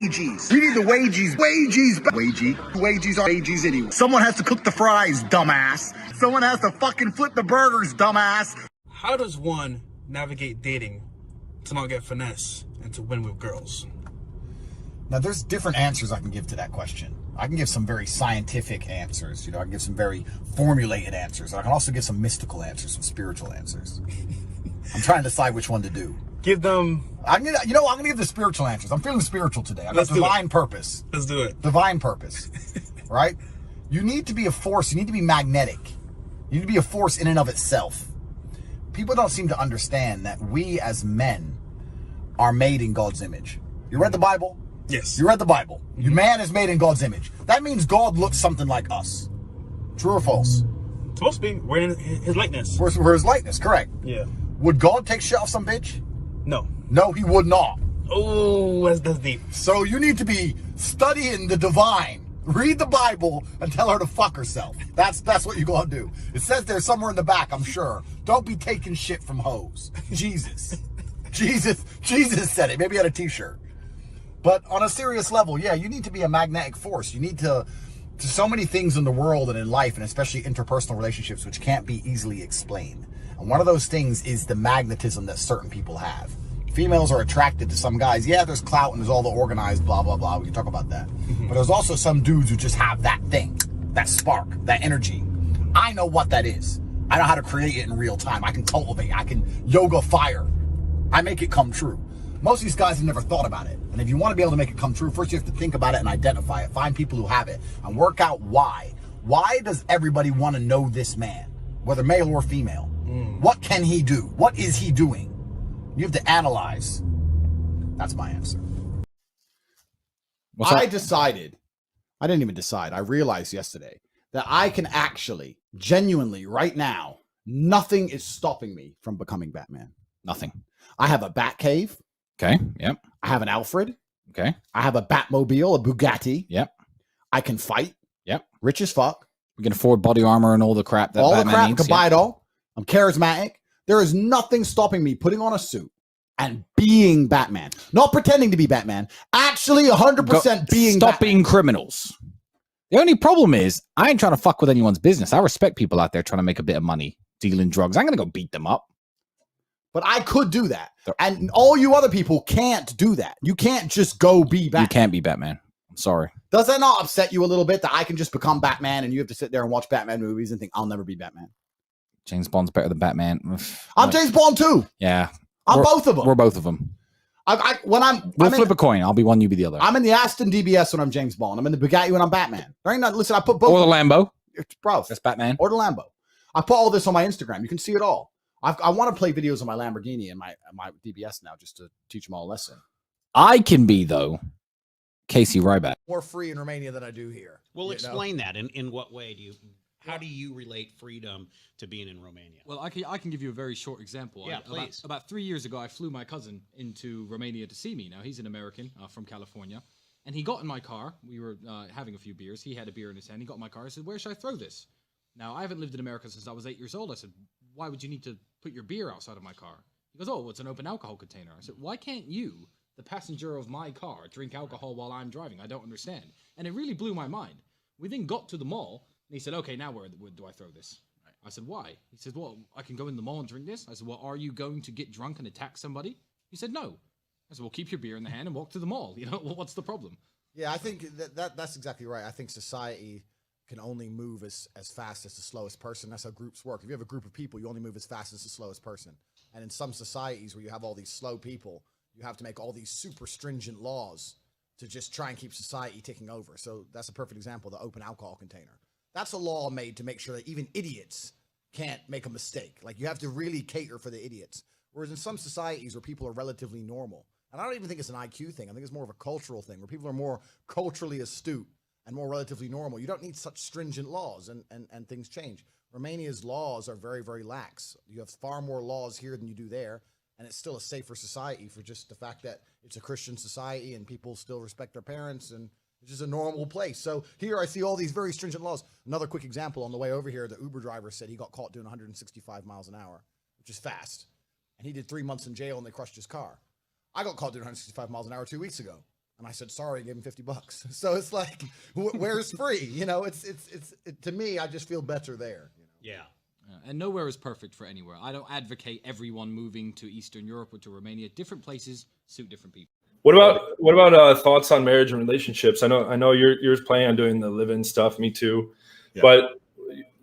Wages. We need the wages. Wages. Wages are wages anyway. Someone has to cook the fries, dumbass. Someone has to fucking flip the burgers, dumbass. How does one navigate dating to not get finesse and to win with girls? Now, there's different answers I can give to that question. I can give some very scientific answers. I can give some very formulated answers. I can also give some mystical answers, some spiritual answers. I'm trying to decide which one to do. Give them... I'm gonna give the spiritual answers. I'm feeling spiritual today. I've got divine purpose. Let's do it. Divine purpose, right? You need to be a force. You need to be magnetic. You need to be a force in and of itself. People don't seem to understand that we as men are made in God's image. You read the Bible? Yes. You read the Bible. Your man is made in God's image. That means God looks something like us. True or false? Supposed to be. We're in his likeness. We're his likeness, correct. Yeah. Would God take shit off some bitch? No. No, he would not. Oh, that's deep. So you need to be studying the divine. Read the Bible and tell her to fuck herself. That's what you gotta do. It says there somewhere in the back, I'm sure. Don't be taking shit from hoes. Jesus. Jesus said it. Maybe he had a t-shirt. But on a serious level, yeah, you need to be a magnetic force. You need to so many things in the world and in life, and especially interpersonal relationships, which can't be easily explained. And one of those things is the magnetism that certain people have. Females are attracted to some guys. Yeah, there's clout and there's all the organized blah, blah, blah. We can talk about that. But there's also some dudes who just have that thing, that spark, that energy. I know what that is. I know how to create it in real time. I can cultivate. I can yoga fire. I make it come true. Most of these guys have never thought about it. And if you want to be able to make it come true, first you have to think about it and identify it. Find people who have it and work out why. Why does everybody want to know this man, whether male or female? What can he do? What is he doing? You have to analyze. That's my answer. I didn't even decide. I realized yesterday that I can actually, genuinely, right now, nothing is stopping me from becoming Batman. Nothing. I have a Batcave. Okay. Yep. I have an Alfred. Okay. I have a Batmobile, a Bugatti. Yep. I can fight. Yep. Rich as fuck. We can afford body armor and all the crap that all Batman the crap. needs. I can buy it all. I'm charismatic. There is nothing stopping me putting on a suit and being Batman. Not pretending to be Batman. Actually 100% being Stop Batman. being criminals. The only problem is I ain't trying to fuck with anyone's business. I respect people out there trying to make a bit of money dealing drugs. I'm going to go beat them up. But I could do that. And all you other people can't do that. You can't just go be Batman. You can't be Batman. I'm sorry. Does that not upset you a little bit that I can just become Batman and you have to sit there and watch Batman movies and think, I'll never be Batman? James Bond's better than Batman. I'm James Bond too. Yeah. I'm both of them. We're both of them. We'll flip a coin. I'll be one, you be the other. I'm in the Aston DBS when I'm James Bond. I'm in the Bugatti when I'm Batman. There ain't not. Listen, I put both. Or the Lambo. Bro. That's Batman. Or the Lambo. I put all this on my Instagram. You can see it all. I want to play videos of my Lamborghini and my DBS now just to teach them all a lesson. I can be, though, Casey Ryback. More free in Romania than I do here. Well, explain that. In what way do you... How do you relate freedom to being in Romania? Well, I can give you a very short example. Yeah, please. About 3 years ago, I flew my cousin into Romania to see me. Now, he's an American from California. And he got in my car. We were having a few beers. He had a beer in his hand. He got in my car. I said, where should I throw this? Now, I haven't lived in America since I was 8 years old. I said, why would you need to put your beer outside of my car? He goes, oh, well, it's an open alcohol container. I said, why can't you, the passenger of my car, drink alcohol while I'm driving? I don't understand. And it really blew my mind. We then got to the mall. And he said, okay, now where do I throw this? Right. I said, why? He said, well, I can go in the mall and drink this. I said, well, are you going to get drunk and attack somebody? He said, no. I said, well, keep your beer in the hand and walk to the mall. You know, what's the problem? Yeah, I think that's exactly right. I think society can only move as fast as the slowest person. That's how groups work. If you have a group of people, you only move as fast as the slowest person. And in some societies where you have all these slow people, you have to make all these super stringent laws to just try and keep society ticking over. So that's a perfect example, the open alcohol container. That's a law made to make sure that even idiots can't make a mistake. Like, you have to really cater for the idiots. Whereas in some societies where people are relatively normal, and I don't even think it's an IQ thing. I think it's more of a cultural thing where people are more culturally astute and more relatively normal. You don't need such stringent laws, and things change. Romania's laws are very, very lax. You have far more laws here than you do there, and it's still a safer society for just the fact that it's a Christian society and people still respect their parents, and it's just a normal place. So here I see all these very stringent laws. Another quick example, on the way over here, the Uber driver said he got caught doing 165 miles an hour, which is fast. And he did 3 months in jail and they crushed his car. I got caught doing 165 miles an hour 2 weeks ago. And I said, sorry, I gave him $50. So it's like, where's free? You know, it's to me, I just feel better there. You know? Yeah. And nowhere is perfect for anywhere. I don't advocate everyone moving to Eastern Europe or to Romania. Different places suit different people. What about thoughts on marriage and relationships? I know you're planning on doing the live-in stuff. Me too. Yeah. But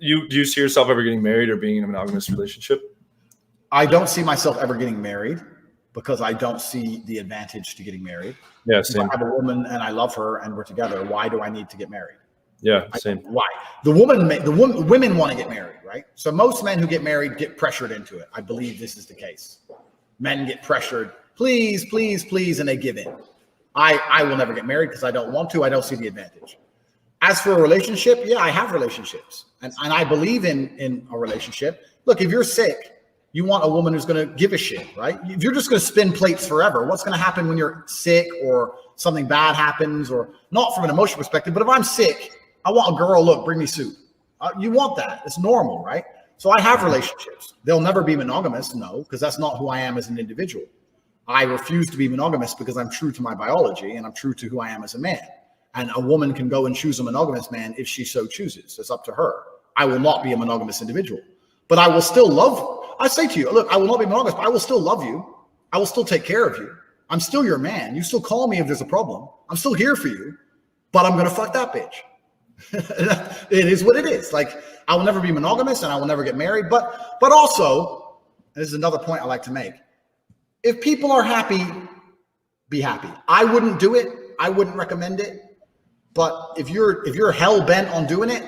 do you see yourself ever getting married or being in a monogamous relationship? I don't see myself ever getting married because I don't see the advantage to getting married. Yeah, same. If I have a woman and I love her and we're together, why do I need to get married? Yeah, same. Why? Women want to get married, right? So most men who get married get pressured into it. I believe this is the case. Men get pressured, please, please, please, and they give in. I will never get married because I don't want to. I don't see the advantage. As for a relationship, yeah, I have relationships. And I believe in a relationship. Look, if you're sick, you want a woman who's going to give a shit, right? If you're just going to spin plates forever, what's going to happen when you're sick or something bad happens, or not from an emotional perspective, but if I'm sick, I want a girl, look, bring me soup. You want that. It's normal, right? So I have relationships. They'll never be monogamous, no, because that's not who I am as an individual. I refuse to be monogamous because I'm true to my biology and I'm true to who I am as a man. And a woman can go and choose a monogamous man if she so chooses. It's up to her. I will not be a monogamous individual, but I will still love. I say to you, look, I will not be monogamous, but I will still love you. I will still take care of you. I'm still your man. You still call me if there's a problem. I'm still here for you, but I'm going to fuck that bitch. It is what it is. Like, I will never be monogamous and I will never get married. But also, and this is another point I like to make. If people are happy, be happy. I wouldn't do it. I wouldn't recommend it. But if you're hell bent on doing it,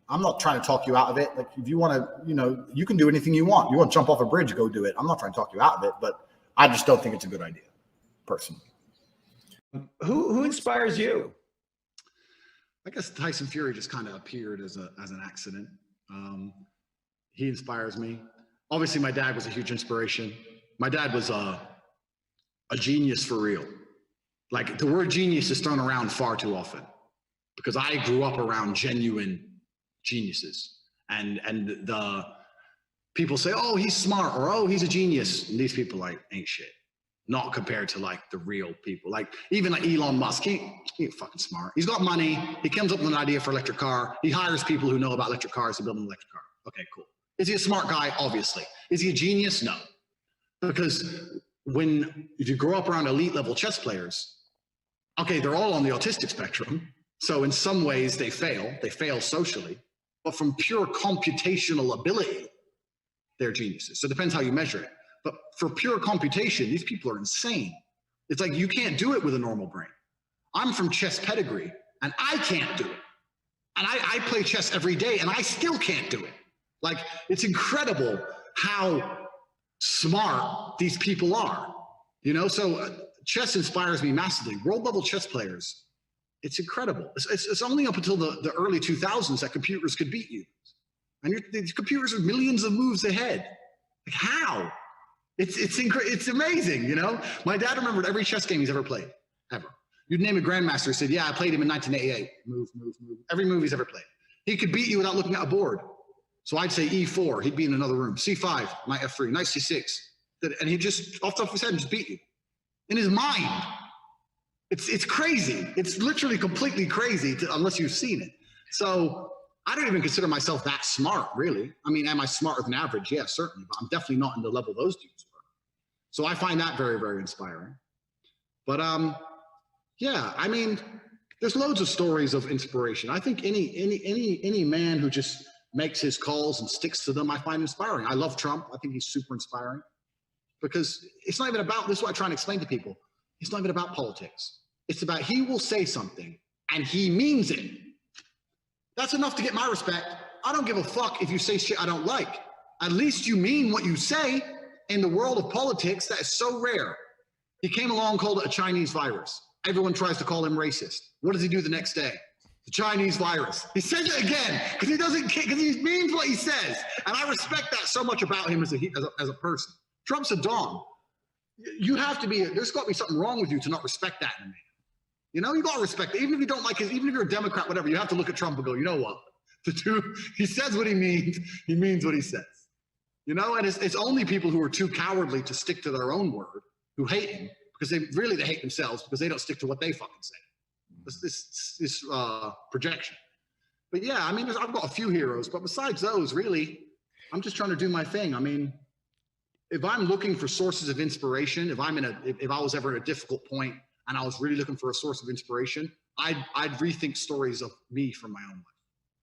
I'm not trying to talk you out of it. Like, if you want to, you can do anything you want. You want to jump off a bridge, go do it. I'm not trying to talk you out of it, but I just don't think it's a good idea, personally. Who inspires you? I guess Tyson Fury just kind of appeared as an accident. He inspires me. Obviously, my dad was a huge inspiration. My dad was a genius for real. Like, the word genius is thrown around far too often because I grew up around genuine geniuses, and the people say, oh, he's smart, or oh, he's a genius, and these people like ain't shit, not compared to like the real people. Like, even like Elon Musk, he ain't fucking smart. He's got money, he comes up with an idea for electric car, he hires people who know about electric cars to build an electric car. Okay, cool. Is he a smart guy? Obviously. Is he a genius? No. Because if you grow up around elite level chess players, okay, they're all on the autistic spectrum, so in some ways they fail socially. But from pure computational ability, they're geniuses. So it depends how you measure it. But for pure computation, these people are insane. It's like, you can't do it with a normal brain. I'm from chess pedigree, and I can't do it. And I play chess every day, and I still can't do it. Like, it's incredible how smart these people are. So chess inspires me massively. World level chess players, it's incredible. It's only up until the early 2000s that computers could beat you. And these computers are millions of moves ahead. Like, how? It's amazing, My dad remembered every chess game he's ever played, ever. You'd name a grandmaster, he said, yeah, I played him in 1988. Move. Every move he's ever played. He could beat you without looking at a board. So I'd say E4, he'd be in another room. C5, knight F3, knight C6. And he'd just, off the top of his head, just beat you. In his mind. It's crazy. It's literally completely crazy unless you've seen it. So I don't even consider myself that smart, really. I mean, am I smarter than average? Yeah, certainly. But I'm definitely not in the level those dudes were. So I find that very, very inspiring. But yeah, I mean, there's loads of stories of inspiration. I think any man who just makes his calls and sticks to them, I find inspiring. I love Trump. I think he's super inspiring. Because it's not even about, this is what I try and explain to people. It's not even about politics. It's about, he will say something and he means it. That's enough to get my respect. I don't give a fuck if you say shit I don't like. At least you mean what you say. In the world of politics, that is so rare. He came along, called it a Chinese virus. Everyone tries to call him racist. What does he do the next day? The Chinese virus. He says it again because he means what he says. And I respect that so much about him as a person. Trump's a Don. You have to be, there's got to be something wrong with you to not respect that in a man. You got to respect it. Even if you don't like it, even if you're a Democrat, whatever, you have to look at Trump and go, you know what? He says what he means what he says. And it's only people who are too cowardly to stick to their own word, who hate him, because they hate themselves because they don't stick to what they fucking say. This projection. But yeah, I mean, I've got a few heroes, but besides those, really, I'm just trying to do my thing. I mean, if I'm looking for sources of inspiration, if I was ever at a difficult point and I was really looking for a source of inspiration, I'd rethink stories of me from my own life.